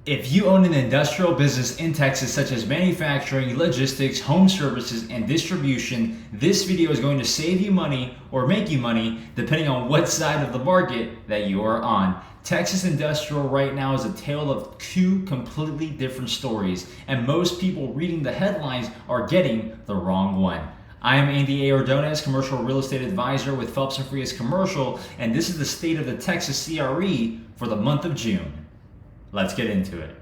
If you own an industrial business in Texas, such as manufacturing, logistics, home services, and distribution, this video is going to save you money or make you money depending on what side of the market that you are on. Texas industrial right now is a tale of two completely different stories, and most people reading the headlines are getting the wrong one. I am Andy A. Ordonez, commercial real estate advisor with Phelps Frias Commercial, and this is the state of the Texas CRE for the month of June. Let's get into it.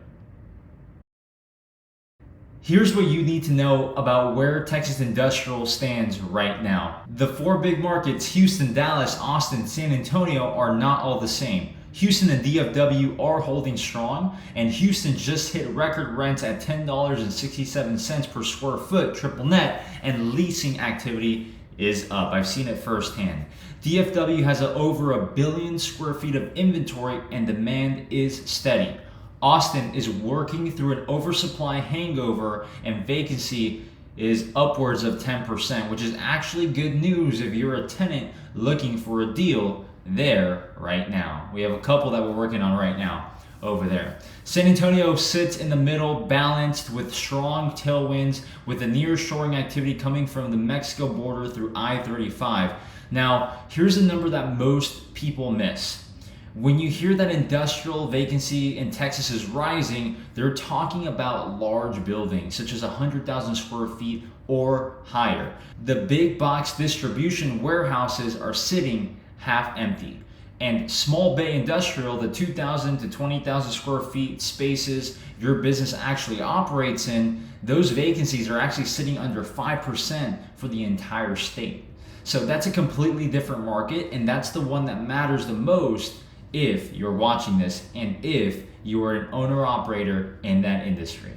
Here's what you need to know about where Texas industrial stands right now. The four big markets, Houston, Dallas, Austin, San Antonio, are not all the same. Houston and DFW are holding strong, and Houston just hit record rents at $10.67 per square foot triple net, and leasing activity is up. I've seen it firsthand. DFW has over 1 billion square feet of inventory and demand is steady. Austin is working through an oversupply hangover and vacancy is upwards of 10%, which is actually good news if you're a tenant looking for a deal there right now. We have a couple that we're working on right now over there. San Antonio sits in the middle, balanced with strong tailwinds, with the nearshoring activity coming from the Mexico border through I-35. Now, here's a number that most people miss. When you hear that industrial vacancy in Texas is rising, they're talking about large buildings, such as 100,000 square feet or higher. The big box distribution warehouses are sitting half empty. And small bay industrial, the 2,000 to 20,000 square feet spaces your business actually operates in, those vacancies are actually sitting under 5% for the entire state. So that's a completely different market, and that's the one that matters the most if you're watching this and if you are an owner-operator in that industry.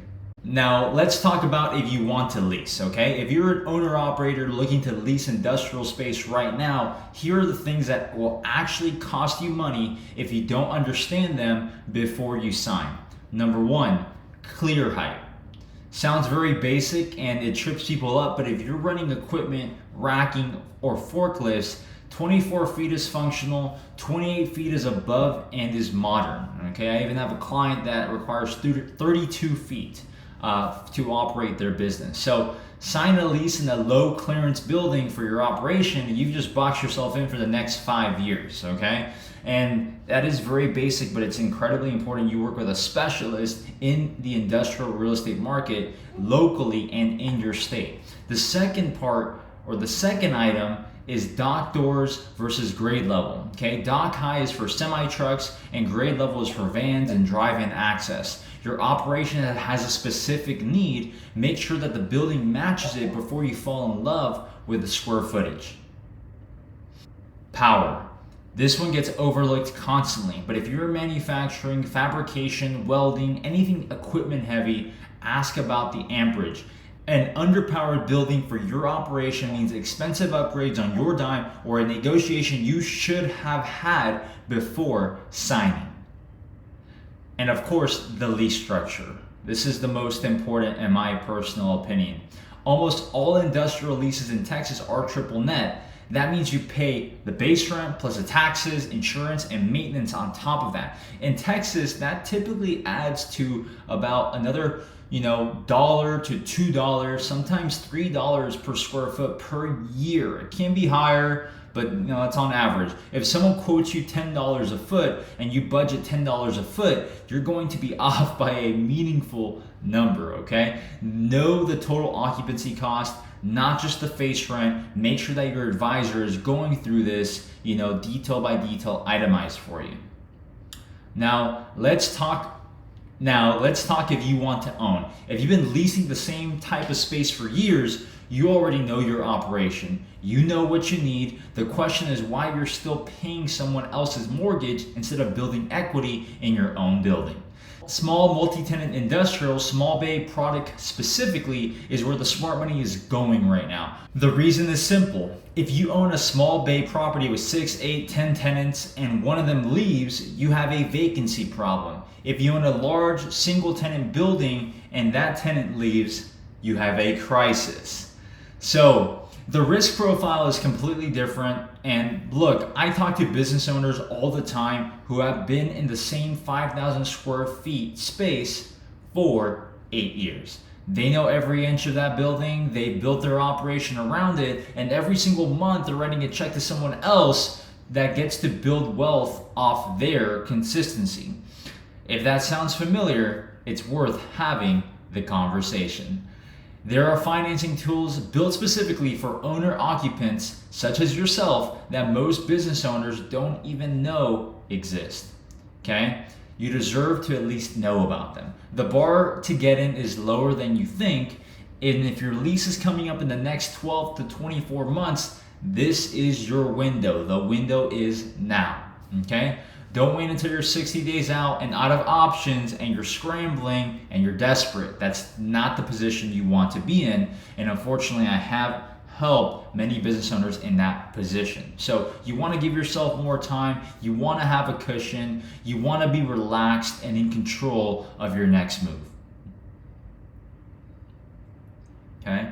Now, let's talk about if you want to lease, okay? If you're an owner-operator looking to lease industrial space right now, here are the things that will actually cost you money if you don't understand them before you sign. Number one, clear height. Sounds very basic and it trips people up, but if you're running equipment, racking, or forklifts, 24 feet is functional, 28 feet is above and is modern, okay? I even have a client that requires 32 feet to operate their business. So sign a lease in a low clearance building for your operation and you've just boxed yourself in for the next 5 years, okay? And that is very basic, but it's incredibly important you work with a specialist in the industrial real estate market locally and in your state. The second part, or the second item, is dock doors versus grade level. Okay, dock high is for semi trucks and grade level is for vans and drive-in access. Your operation that has a specific need, make sure that the building matches it before you fall in love with the square footage. Power. This one gets overlooked constantly, but if you're manufacturing, fabrication, welding, anything equipment heavy, ask about the amperage. An underpowered building for your operation means expensive upgrades on your dime or a negotiation you should have had before signing. And of course, the lease structure. This is the most important in my personal opinion. Almost all industrial leases in Texas are triple net. That means you pay the base rent plus the taxes, insurance, and maintenance on top of that. In Texas, that typically adds to about another $1 to $2, sometimes $3 per square foot per year. It can be higher, but it's on average. If someone quotes you $10 a foot and you budget $10 a foot, you're going to be off by a meaningful number, okay? Know the total occupancy cost, not just the face rent. Make sure that your advisor is going through this, detail by detail, itemized for you. Now, let's talk if you want to own. If you've been leasing the same type of space for years, you already know your operation. You know what you need. The question is why you're still paying someone else's mortgage instead of building equity in your own building. Small multi-tenant industrial, small bay product specifically, is where the smart money is going right now. The reason is simple. If you own a small bay property with 6, 8, 10 tenants and one of them leaves, you have a vacancy problem. If you own a large single tenant building and that tenant leaves, you have a crisis. So The risk profile is completely different. And look, I talk to business owners all the time who have been in the same 5,000 square feet space for 8 years. They know every inch of that building, they built their operation around it, and every single month they're writing a check to someone else that gets to build wealth off their consistency. If that sounds familiar, it's worth having the conversation. There are financing tools built specifically for owner-occupants, such as yourself, that most business owners don't even know exist. Okay? You deserve to at least know about them. The bar to get in is lower than you think, and if your lease is coming up in the next 12 to 24 months, this is your window. The window is now. Okay? Don't wait until you're 60 days out and out of options and you're scrambling and you're desperate. That's not the position you want to be in. And unfortunately, I have helped many business owners in that position. So you want to give yourself more time. You want to have a cushion. You want to be relaxed and in control of your next move. Okay?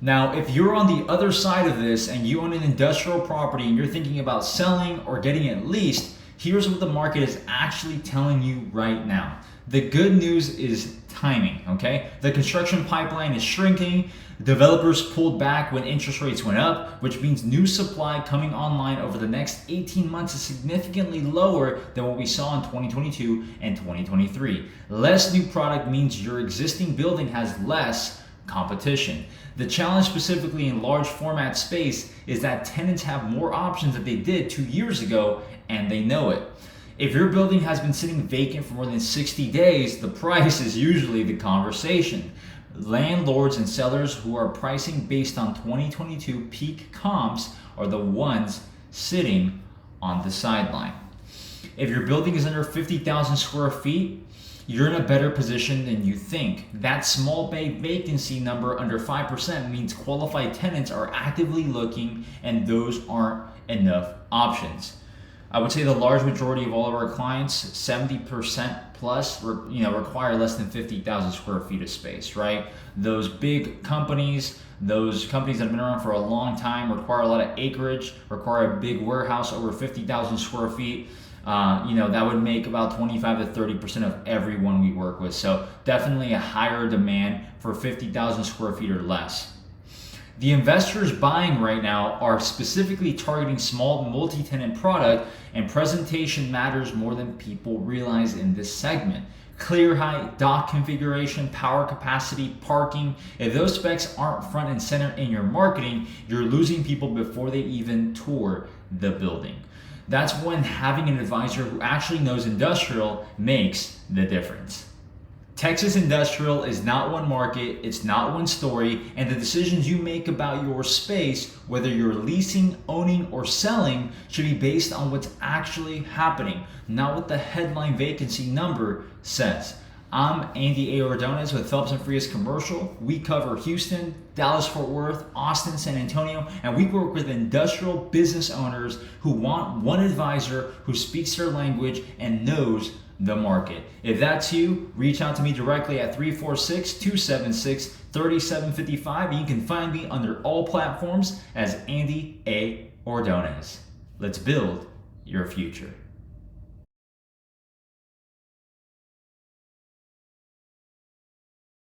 Now, if you're on the other side of this and you own an industrial property and you're thinking about selling or getting it leased, here's what the market is actually telling you right now. The good news is timing, okay? The construction pipeline is shrinking. Developers pulled back when interest rates went up, which means new supply coming online over the next 18 months is significantly lower than what we saw in 2022 and 2023. Less new product means your existing building has less competition. The challenge specifically in large format space is that tenants have more options than they did 2 years ago, and they know it. If your building has been sitting vacant for more than 60 days, the price is usually the conversation. Landlords and sellers who are pricing based on 2022 peak comps are the ones sitting on the sideline. If your building is under 50,000 square feet, you're in a better position than you think. That small bay vacancy number under 5% means qualified tenants are actively looking, and those aren't enough options. I would say the large majority of all of our clients, 70% plus, require less than 50,000 square feet of space, right? Those big companies, those companies that have been around for a long time require a lot of acreage, require a big warehouse over 50,000 square feet. That would make about 25 to 30% of everyone we work with. So definitely a higher demand for 50,000 square feet or less. The investors buying right now are specifically targeting small multi-tenant product, and presentation matters more than people realize in this segment. Clear height, dock configuration, power capacity, parking. If those specs aren't front and center in your marketing, you're losing people before they even tour the building. That's when having an advisor who actually knows industrial makes the difference. Texas industrial is not one market, it's not one story, and the decisions you make about your space, whether you're leasing, owning, or selling, should be based on what's actually happening, not what the headline vacancy number says. I'm Andy A. Ordonez with Phelps Frias Commercial. We cover Houston, Dallas, Fort Worth, Austin, San Antonio, and we work with industrial business owners who want one advisor who speaks their language and knows the market. If that's you, reach out to me directly at 346-276-3755, and you can find me under all platforms as Andy A. Ordonez. Let's build your future.